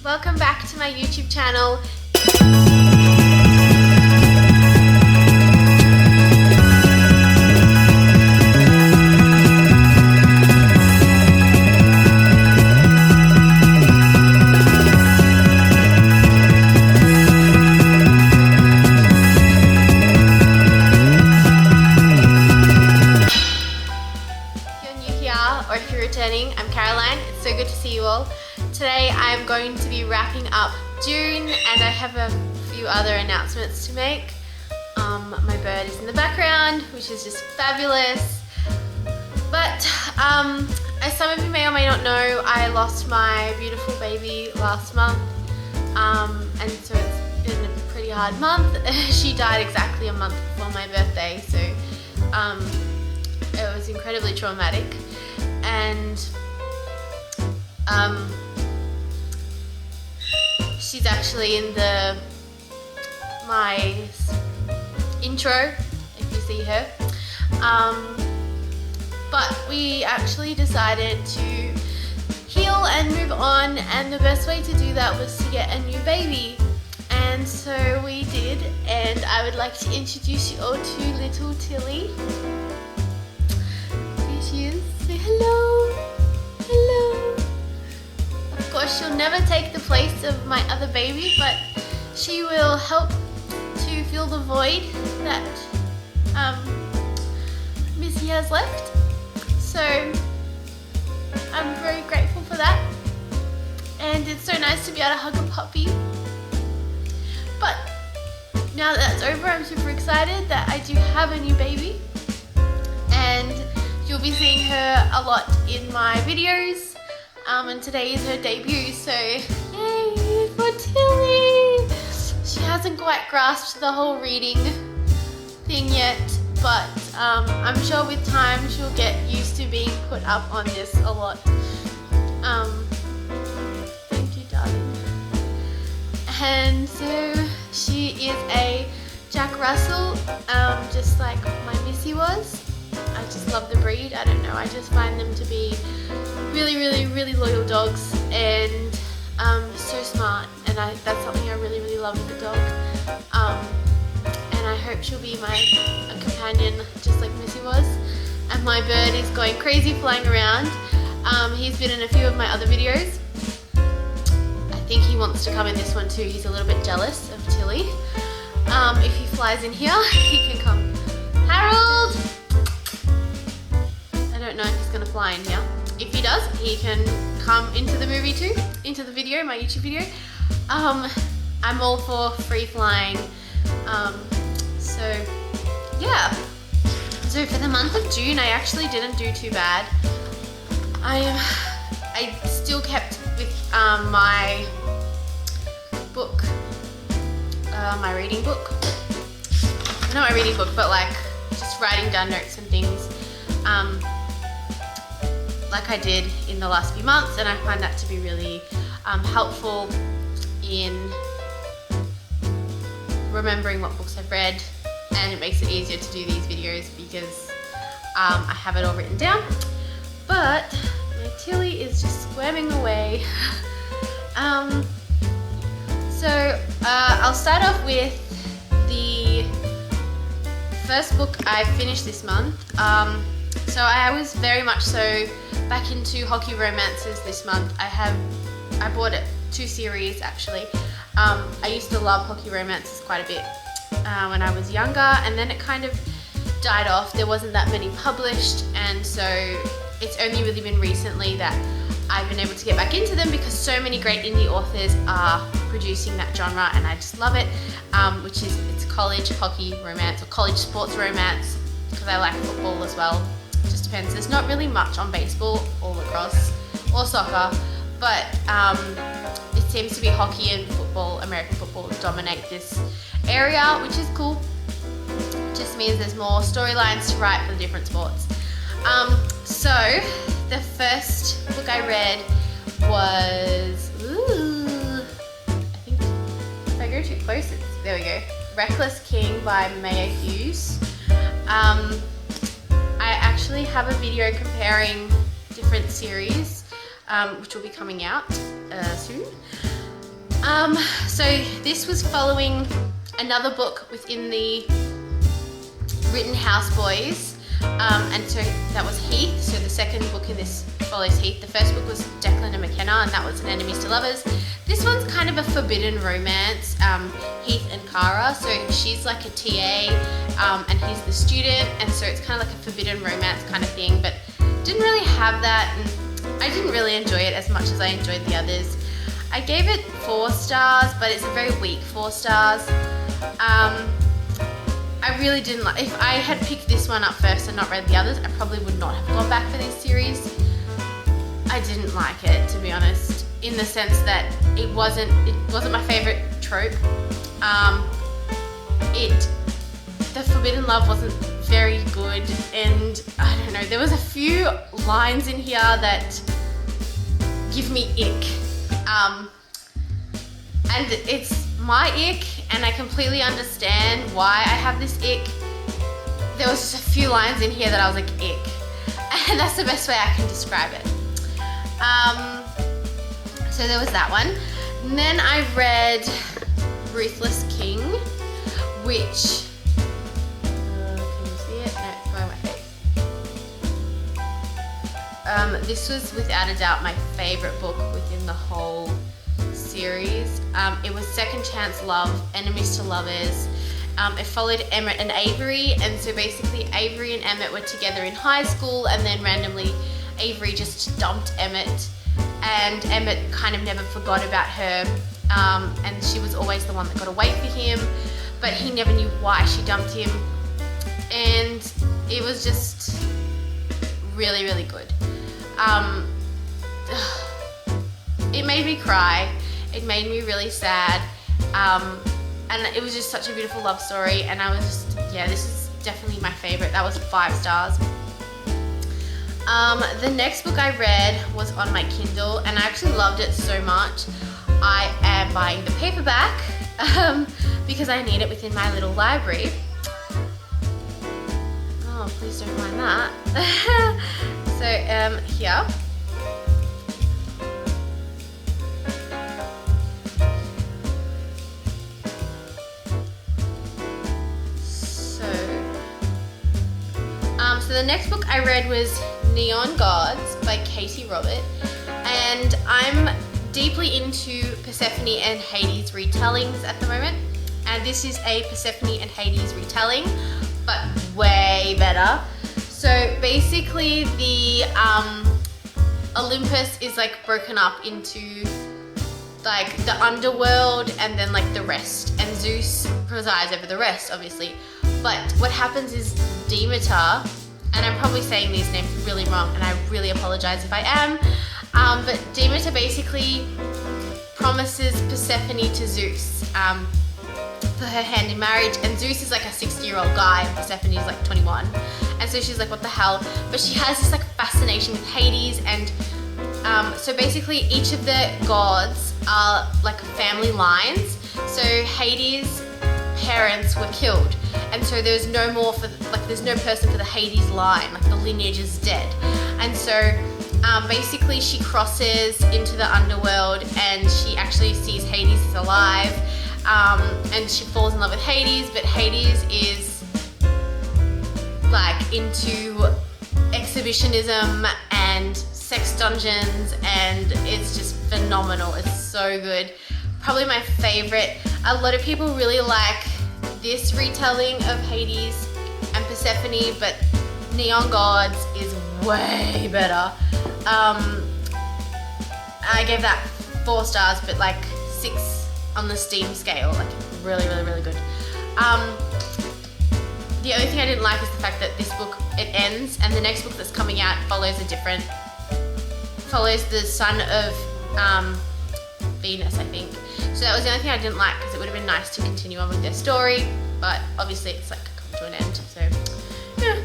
Welcome back to my YouTube channel. Or if you're returning, I'm Caroline. It's so good to see you all. Today I'm going to be wrapping up June and I have a few other announcements to make. My bird is in the background, which is just fabulous. But as some of you may or may not know, I lost my beautiful baby last month. And so it's been a pretty hard month. She died exactly a month before my birthday, so it was incredibly traumatic. And she's actually in my intro, if you see her. But we actually decided to heal and move on, and the best way to do that was to get a new baby. And so we did, and I would like to introduce you all to little Tilly. Here she is. Say hello. Hello. Of course, she'll never take the place of my other baby, but she will help to fill the void that Missy has left. So I'm very grateful for that, and it's so nice to be able to hug a puppy. But now that that's over, I'm super excited that I do have a new baby, and you'll be seeing her a lot in my videos, and today is her debut, so yay for Tilly! She hasn't quite grasped the whole reading thing yet, but I'm sure with time she'll get used to being put up on this a lot. Thank you, darling. And so she is a Jack Russell, just like my Missy was. I just love the breed. I don't know, I just find them to be really loyal dogs, and so smart, and that's something I really love with a dog. And I hope she'll be my companion just like Missy was. And my bird is going crazy flying around. He's been in a few of my other videos. I think he wants to come in this one too. He's a little bit jealous of Tilly. If he flies in here, he can come. Harold! I don't know if he's gonna fly in here. If he does, he can come into the movie too, into the video, my YouTube video. I'm all for free flying. So yeah. So for the month of June, I actually didn't do too bad. I still kept with my book, my reading book. Not my reading book, but like just writing down notes and things. Like I did in the last few months, and I find that to be really helpful in remembering what books I've read, and it makes it easier to do these videos because I have it all written down. But my Tilly is just squirming away. So I'll start off with the first book I finished this month. So I was very much so back into hockey romances this month. I bought it 2 series actually. I used to love hockey romances quite a bit when I was younger, and then it kind of died off. There wasn't that many published, and so it's only really been recently that I've been able to get back into them because so many great indie authors are producing that genre, and I just love it, which is it's college hockey romance or college sports romance, because I like football as well. Just depends. There's not really much on baseball or lacrosse or soccer, but it seems to be hockey and football, American football, dominate this area, which is cool. It just means there's more storylines to write for the different sports. So the first book I read was, I think if I go too close, there we go, Reckless King by Maya Hughes. I actually have a video comparing different series, which will be coming out soon. So this was following another book within the written Houseboys, and so that was Heath. So the second book in this follows Heath. The first book was Declan and McKenna, and that was an Enemies to Lovers. This one's kind of a forbidden romance, Heath and Cara. So she's like a TA, and he's the student, and so it's kind of like a forbidden romance kind of thing, but didn't really have that, and I didn't really enjoy it as much as I enjoyed the others. I gave it 4 stars, but it's a very weak 4 stars. I really didn't like, if I had picked this one up first and not read the others, I probably would not have gone back for this series. I didn't like it, to be honest, in the sense that it wasn't my favorite trope. The forbidden love wasn't very good, and I don't know, there was a few lines in here that give me ick. And it's my ick, and I completely understand why I have this ick. There was just a few lines in here that I was like, ick. And that's the best way I can describe it. So there was that one. And then I read Ruthless King, which, can you see it? No, it's going my face. This was without a doubt my favorite book within the whole series. It was Second Chance Love, Enemies to Lovers. It followed Emmett and Avery, and so basically Avery and Emmett were together in high school, and then randomly Avery just dumped Emmett, and Emmett kind of never forgot about her, and she was always the one that got away for him, but he never knew why she dumped him, and it was just really, really good. It made me cry. It made me really sad, and it was just such a beautiful love story, and I was just, yeah, this is definitely my favorite. That was 5 stars. The next book I read was on my Kindle, and I actually loved it so much. I am buying the paperback because I need it within my little library. Oh, please don't mind that. So, here. So the next book I read was Neon Gods by Katie Robert, and I'm deeply into Persephone and Hades retellings at the moment, and this is a Persephone and Hades retelling, but way better. So basically the Olympus is like broken up into like the underworld and then like the rest, and Zeus presides over the rest, obviously. But what happens is Demeter, and I'm probably saying these names really wrong, and I really apologize if I am, but Demeter basically promises Persephone to Zeus for her hand in marriage, and Zeus is like a 60-year-old guy, and Persephone is like 21, and so she's like, what the hell? But she has this like fascination with Hades, and so basically each of the gods are like family lines. So Hades' parents were killed, and so there's no more for there's no person for the Hades line, like the lineage is dead, and so basically she crosses into the underworld, and she actually sees Hades is alive, and she falls in love with Hades, but Hades is like into exhibitionism and sex dungeons, and it's just phenomenal. It's so good. Probably my favorite. A lot of people really like this retelling of Hades and Persephone, but Neon Gods is way better. I gave that 4 stars, but like 6 on the Steam scale. Like really, really, really good. The only thing I didn't like is the fact that this book, it ends, and the next book that's coming out follows the son of Venus, I think. So that was the only thing I didn't like, because it would have been nice to continue on with their story, but obviously it's like come to an end, so yeah.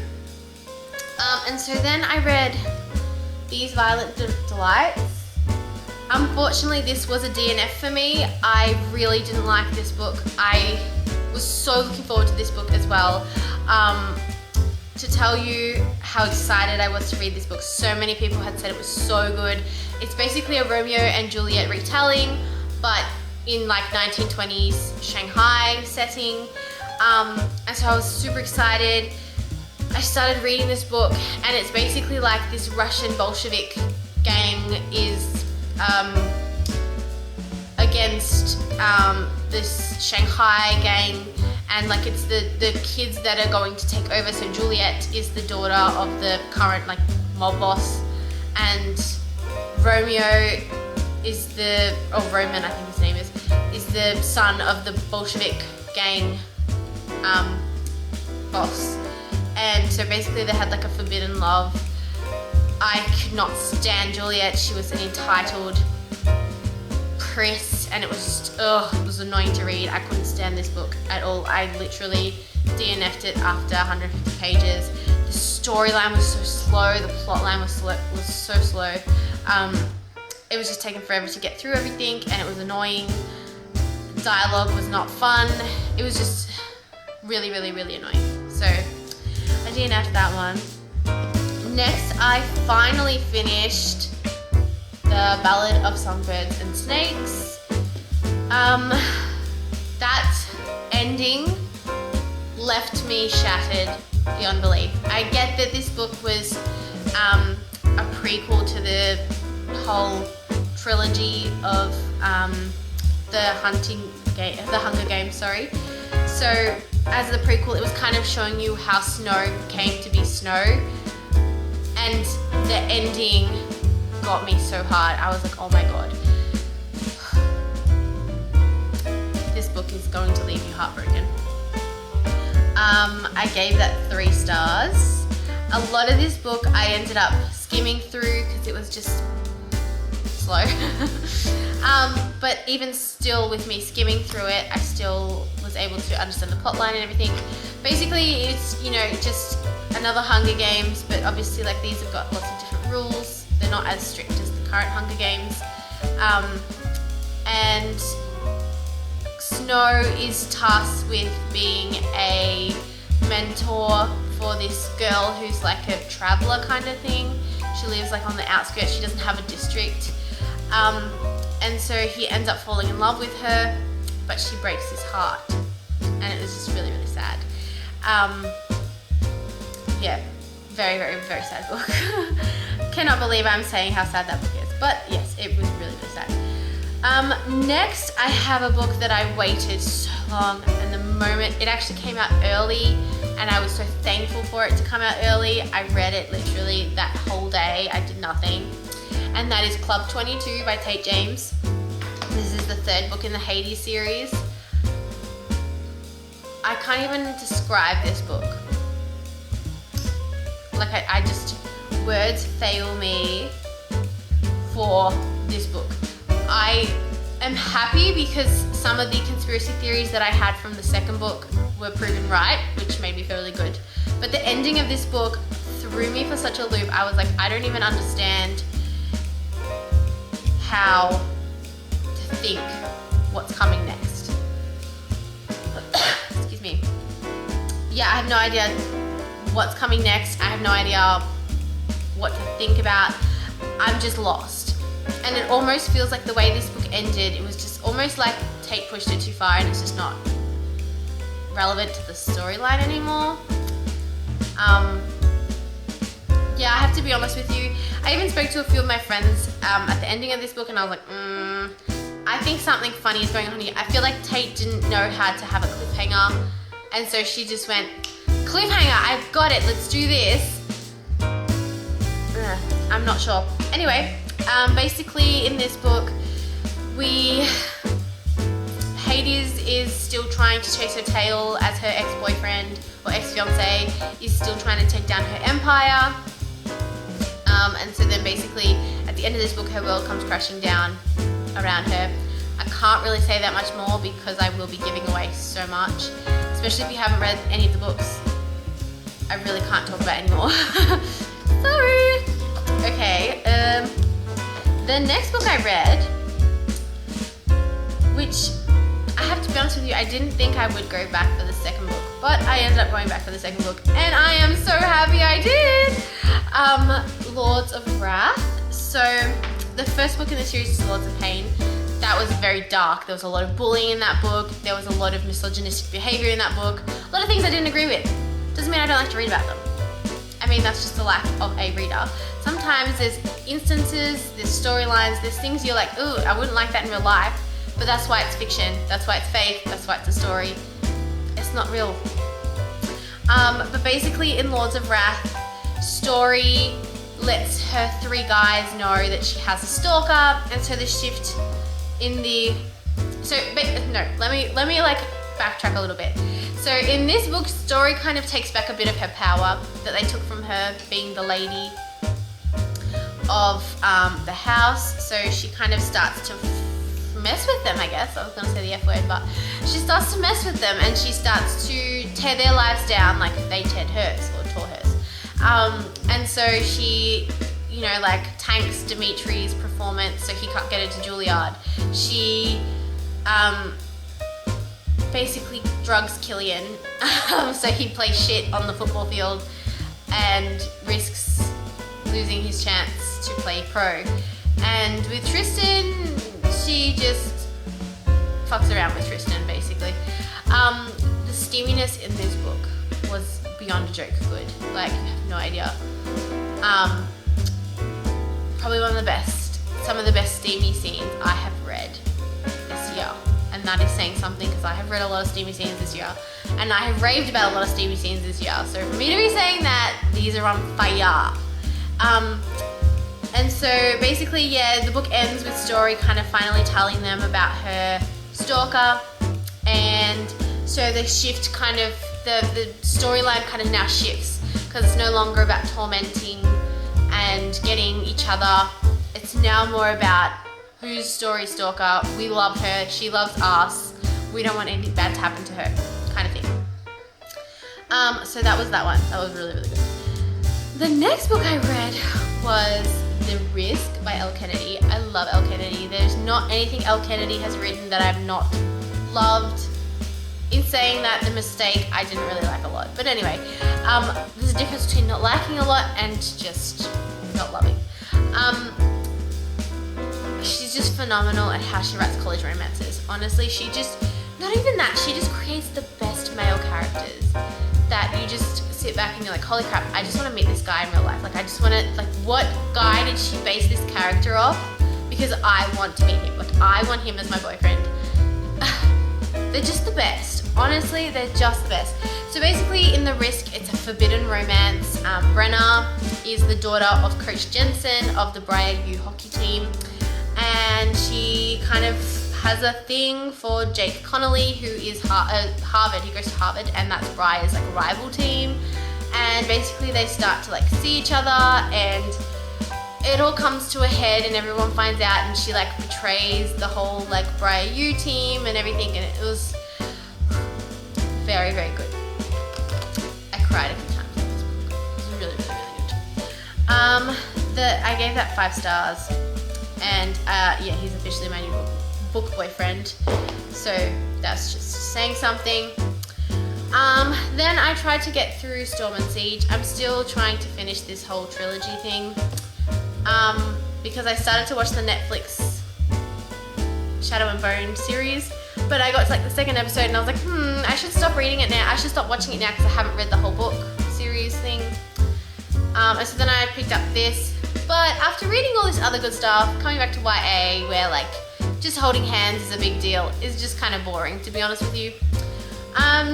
And so then I read These Violent Delights. Unfortunately, this was a DNF for me. I really didn't like this book. I was so looking forward to this book as well. To tell you how excited I was to read this book. So many people had said it was so good. It's basically a Romeo and Juliet retelling, but in like 1920s Shanghai setting. And so I was super excited. I started reading this book, and it's basically like this Russian Bolshevik gang is against this Shanghai gang, and like it's the kids that are going to take over. So Juliet is the daughter of the current like mob boss, and Romeo is Roman I think his name is the son of the Bolshevik gang boss. And so basically they had like a forbidden love. I could not stand Juliet. She was an entitled priss, and it was just, it was annoying to read. I couldn't stand this book at all. I literally DNF'd it after 150 pages. The storyline was so slow. The plot line was so slow. It was just taking forever to get through everything, and it was annoying. Dialogue was not fun. It was just really, really, really annoying. So I DNF'd that one. Next, I finally finished The Ballad of Songbirds and Snakes. That ending left me shattered beyond belief. I get that this book was a prequel to the whole trilogy of the Hunger Games, sorry. So as the prequel, it was kind of showing you how snow came to be snow, and the ending got me so hard. I was like, oh my god, this book is going to leave you heartbroken. I gave that 3 stars. A lot of this book I ended up skimming through because it was just slow. But even still, with me skimming through it, I still was able to understand the plot line and everything. Basically, it's, you know, just another Hunger Games, but obviously like these have got lots of different rules. They're not as strict as the current Hunger Games. And Snow is tasked with being a mentor for this girl who's like a traveler kind of thing. She lives like on the outskirts. She doesn't have a district. And so he ends up falling in love with her, but she breaks his heart. And it was just really, really sad. Yeah, very, very, very sad book. Cannot believe I'm saying how sad that book is. But yes, it was really, really sad. Next, I have a book that I waited so long, and the moment it actually came out early, and I was so thankful for it to come out early. I read it literally that whole day. I did nothing. And that is Club 22 by Tate James. This is the 3rd book in the Hades series. I can't even describe this book. Like I just, words fail me for this book. I am happy because some of the conspiracy theories that I had from the 2nd book were proven right, which made me feel really good. But the ending of this book threw me for such a loop. I was like, I don't even understand how to think what's coming next. Excuse me. Yeah, I have no idea what's coming next. I have no idea what to think about. I'm just lost. And it almost feels like the way this book ended, it was just almost like Tate pushed it too far and it's just not relevant to the storyline anymore. Yeah, I have to be honest with you. I even spoke to a few of my friends at the ending of this book, and I was like, I think something funny is going on here. I feel like Tate didn't know how to have a cliffhanger, and so she just went, cliffhanger, I've got it, let's do this. I'm not sure. Anyway, basically in this book, Hades is still trying to chase her tail as her ex-boyfriend or ex-fiance is still trying to take down her empire. And so then basically at the end of this book, her world comes crashing down around her. I can't really say that much more because I will be giving away so much, especially if you haven't read any of the books. I really can't talk about anymore. Sorry. Okay, the next book I read, which I have to be honest with you, I didn't think I would go back for the 2nd book, but I ended up going back for the 2nd book, and I am so happy I did. Lords of Wrath. So the 1st book in the series is Lords of Pain. That that was very dark. There was a lot of bullying in that book. There was a lot of misogynistic behavior in that book. A lot of things I didn't agree with. Doesn't mean I don't like to read about them. I mean, that's just the lack of a reader. Sometimes there's instances, there's storylines, there's things you're like, ooh, I wouldn't like that in real life, but that's why it's fiction, that's why it's fake, that's why it's a story. It's not real. But basically in Lords of Wrath, Story lets her 3 guys know that she has a stalker, and so the shift in the, let me like backtrack a little bit. So in this book, Story kind of takes back a bit of her power that they took from her being the lady of the house. So she kind of starts to mess with them, I guess. I was gonna say the F word, but she starts to mess with them and she starts to tear their lives down like they teared hers or tore hers. And so she, you know, like tanks Dimitri's performance so he can't get into Juilliard. She basically drugs Killian so he plays shit on the football field and risks losing his chance to play pro. And with Tristan, she just fucks around with Tristan basically. The steaminess in this book was beyond a joke good. Like, you have no idea. Probably one of the best, some of the best steamy scenes I have read this year. And that is saying something because I have read a lot of steamy scenes this year. And I have raved about a lot of steamy scenes this year. So for me to be saying that, these are on fire. And so basically, yeah, the book ends with Story kind of finally telling them about her stalker. And so the shift kind of, the storyline kind of now shifts because it's no longer about tormenting and getting each other. It's now more about who's Story stalker, we love her, she loves us, we don't want anything bad to happen to her, kind of thing. So that was that one. That was really, really good. The next book I read was The Risk by Elle Kennedy. I love Elle Kennedy. There's not anything Elle Kennedy has written that I've not loved. In saying that, The Mistake I didn't really like a lot. But anyway, there's a difference between not liking a lot and just not loving. She's just phenomenal at how she writes college romances. Honestly, she just, not even that, she just creates the best male characters that you just sit back and you're like, holy crap, I just want to meet this guy in real life. Like, I just want to, like, what guy did she base this character off? Because I want to meet him. Like, I want him as my boyfriend. They're just the best. Honestly, they're just the best. So basically, in The Risk, it's a forbidden romance. Brenna is the daughter of Coach Jensen of the Briar U hockey team. And she kind of has a thing for Jake Connolly, who is Harvard. He goes to Harvard, and that's Briar's like rival team. And basically, they start to like see each other, and it all comes to a head, and everyone finds out, and she like betrays the whole like Briar U team and everything, and it was very, very good. I cried a few times in this book. It was really, really, really good. I gave that 5 stars. And yeah, he's officially my new book boyfriend. So that's just saying something. Then I tried to get through Storm and Siege. I'm still trying to finish this whole trilogy thing. Because I started to watch the Netflix Shadow and Bone series. But I got to like the 2nd episode and I was like, I should stop reading it now. I should stop watching it now because I haven't read the whole book series thing. And so then I picked up this. But after reading all this other good stuff, coming back to YA, where like just holding hands is a big deal, is just kind of boring, to be honest with you.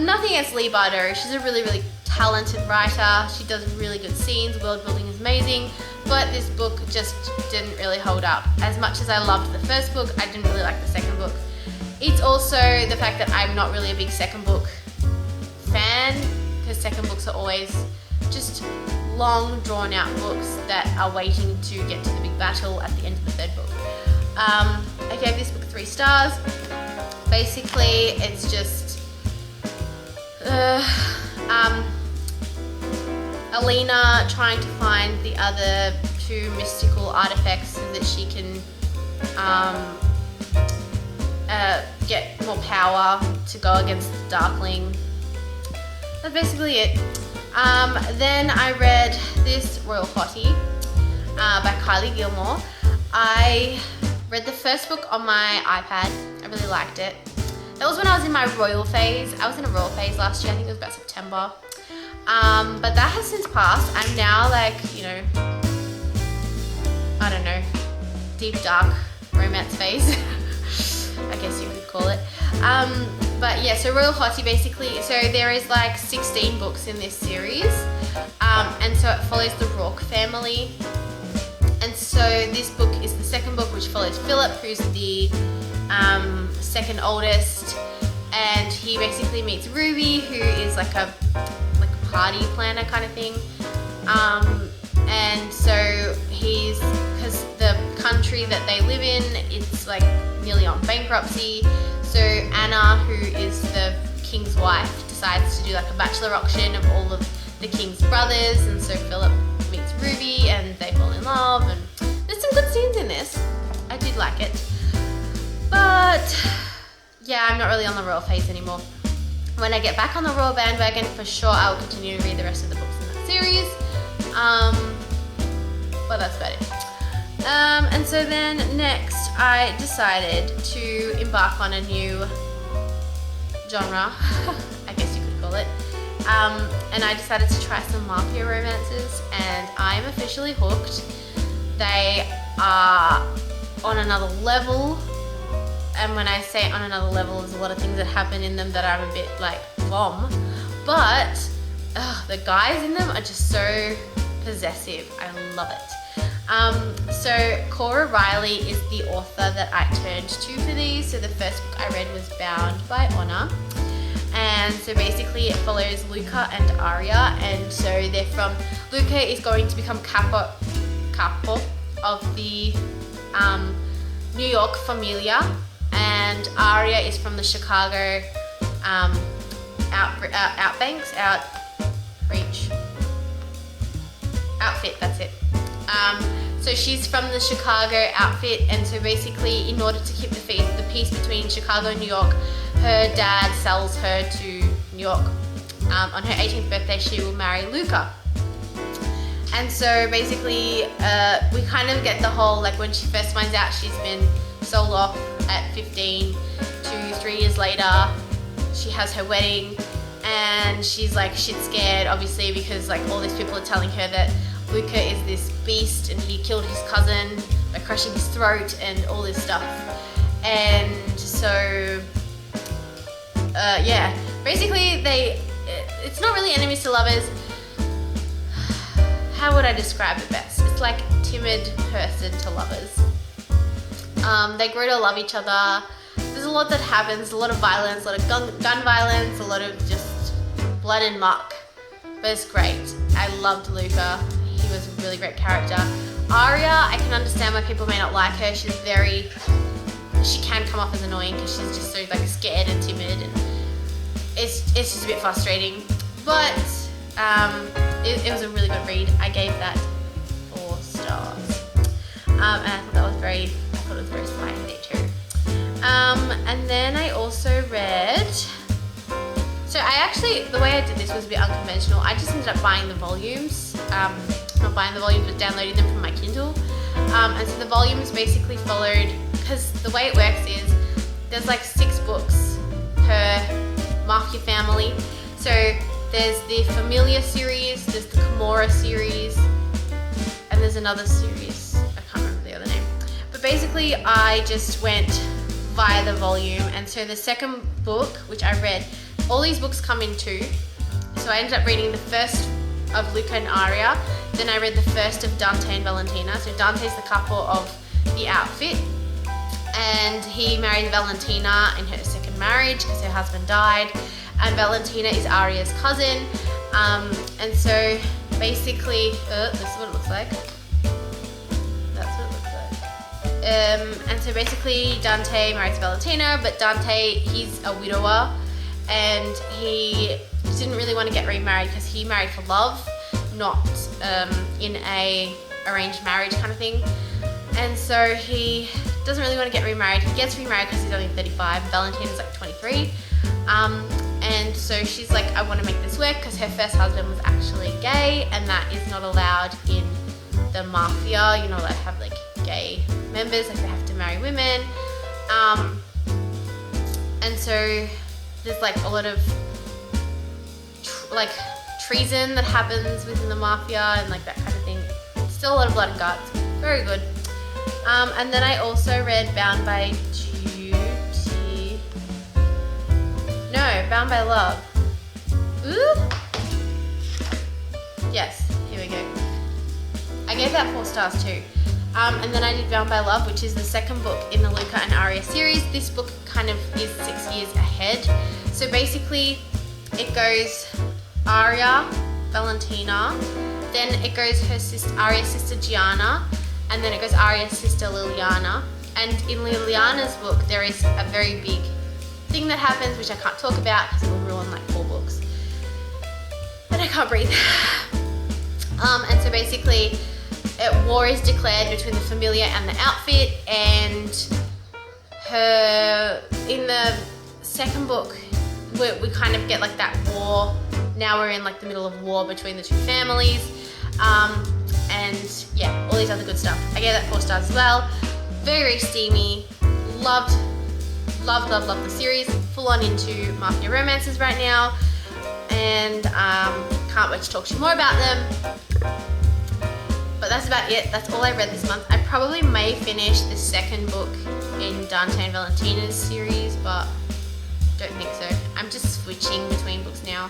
Nothing against Leigh Bardugo. She's a really, really talented writer. She does really good scenes. World building is amazing. But this book just didn't really hold up. As much as I loved the first book, I didn't really like the second book. It's also the fact that I'm not really a big second book fan, because second books are always just long drawn out books that are waiting to get to the big battle at the end of the 3rd book. I gave this book 3 stars. Basically, it's just Alina trying to find the other 2 mystical artifacts so that she can get more power to go against the Darkling. That's basically it. Then I read this Royal Hottie by Kylie Gilmore. I read the first book on my iPad. I really liked it. That was when I was in my royal phase. I was in a royal phase last year. I think it was about September. But that has since passed. I'm now like, you know, I don't know, deep dark romance phase. I guess you could call it. But yeah, so Royal Hottie basically, so there is like 16 books in this series. And so it follows the Rourke family. And so this book is the second book, which follows Philip, who's the second oldest, and he basically meets Ruby, who is like a party planner kind of thing. And so because the country that they live in, it's like nearly on bankruptcy. So Anna, who is the king's wife, decides to do like a bachelor auction of all of the king's brothers, and so Philip meets Ruby and they fall in love, and there's some good scenes in this. I did like it. But yeah, I'm not really on the royal phase anymore. When I get back on the royal bandwagon, for sure I will continue to read the rest of the books in that series. But that's about it. And so then next I decided to embark on a new genre, I guess you could call it. And I decided to try some mafia romances, and I'm officially hooked. They are on another level. And when I say on another level, there's a lot of things that happen in them that I'm a bit like, bomb. But the guys in them are just so possessive. I love it. So Cora Riley is the author that I turned to for these. So the first book I read was Bound by Honor. And so basically it follows Luca and Aria. And so they're from, Luca is going to become capo of the New York Familia. And Aria is from the Chicago outfit, that's it. So she's from the Chicago outfit, and so basically in order to keep the peace between Chicago and New York, her dad sells her to New York. On her 18th birthday, she will marry Luca. And so basically we kind of get the whole, like when she first finds out she's been sold off at 15 to 3 years later, she has her wedding, and she's like shit scared, obviously, because like all these people are telling her that Luca is this beast and he killed his cousin by crushing his throat and all this stuff. And so yeah, basically it's not really enemies to lovers. How would I describe it best? It's like timid person to lovers. They grow to love each other. There's a lot that happens, a lot of violence, a lot of gun violence, a lot of just blood and muck. But it's great. I loved Luca. He was a really great character. Aria, I can understand why people may not like her. She can come off as annoying because she's just so like scared and timid, and it's just a bit frustrating. But it was a really good read. I gave that 4 stars. And I thought it was very spicy too. And then I also read, so the way I did this was a bit unconventional. I just ended up buying the volumes, not buying the volumes, but downloading them from my Kindle. And so the volumes basically followed, because the way it works is there's like 6 books per mafia family. So there's the Familia series, there's the Camorra series, and there's another series. I can't remember the other name. But basically I just went via the volume, and so the second book, which I read, all these books come in 2. So I ended up reading the first of Luca and Aria, then I read the first of Dante and Valentina. So Dante's the couple of the outfit, and he married Valentina in her second marriage because her husband died, and Valentina is Aria's cousin. And so basically, this is what it looks like. That's what it looks like. And so basically Dante marries Valentina, but Dante, he's a widower, and he didn't really want to get remarried because he married for love, not in a arranged marriage kind of thing. And so he doesn't really want to get remarried. He gets remarried because he's only 35. Valentina's like 23. And so she's like, I want to make this work, because her first husband was actually gay, and that is not allowed in the mafia. You're not allowed to have like gay members, like they have to marry women. And so there's like a lot of like treason that happens within the mafia and like that kind of thing. Still a lot of blood and guts. Very good. And then I also read Bound by Duty. No, Bound by Love. Ooh. Yes, here we go. I gave that 4 stars too. And then I did Bound by Love, which is the second book in the Luca and Arya series. This book kind of is 6 years ahead. So basically it goes Arya, Valentina, then it goes her sister, Arya's sister Gianna, and then it goes Arya's sister Liliana. And in Liliana's book there is a very big thing that happens, which I can't talk about because it will ruin like 4 books. But I can't breathe. And so basically war is declared between the familiar and the outfit, and in the second book we kind of get like that war. Now we're in like the middle of war between the 2 families, and yeah, all these other good stuff. I gave that 4 stars as well. Very steamy. Loved the series. Full on into mafia romances right now, and can't wait to talk to you more about them. But that's about it. That's all I read this month. I probably may finish the second book in Dante and Valentina's series, but don't think so. I'm just switching between books now.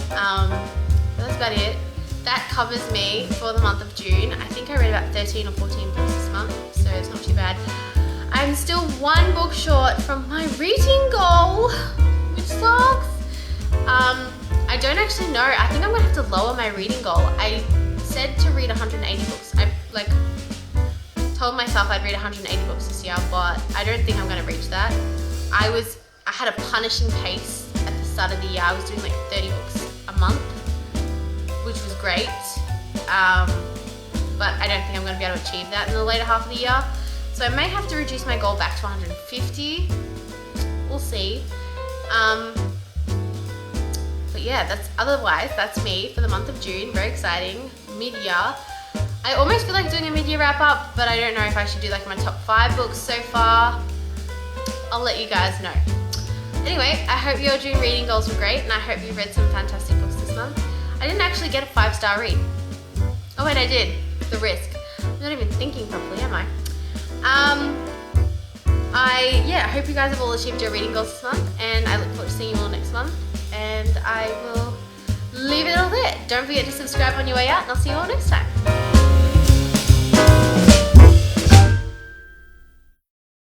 But that's about it. That covers me for the month of June. I think I read about 13 or 14 books this month, so it's not too bad. I'm still 1 book short from my reading goal, which sucks. I don't actually know. I think I'm gonna have to lower my reading goal. I said to read 180 books. I like told myself I'd read 180 books this year, but I don't think I'm gonna reach that. I had a punishing pace at the start of the year. I was doing like 30 books a month, which was great. But I don't think I'm gonna be able to achieve that in the later half of the year. So I may have to reduce my goal back to 150. We'll see. But yeah, that's me for the month of June. Very exciting. Mid-year. I almost feel like doing a mid-year wrap-up, but I don't know if I should do like my top 5 books so far. I'll let you guys know. Anyway, I hope your June reading goals were great, and I hope you read some fantastic books this month. I didn't actually get a 5-star read. Oh wait, I did. The Risk. I'm not even thinking properly, am I? I hope you guys have all achieved your reading goals this month, and I look forward to seeing you all next month. And I will leave it all there. Don't forget to subscribe on your way out, and I'll see you all next time.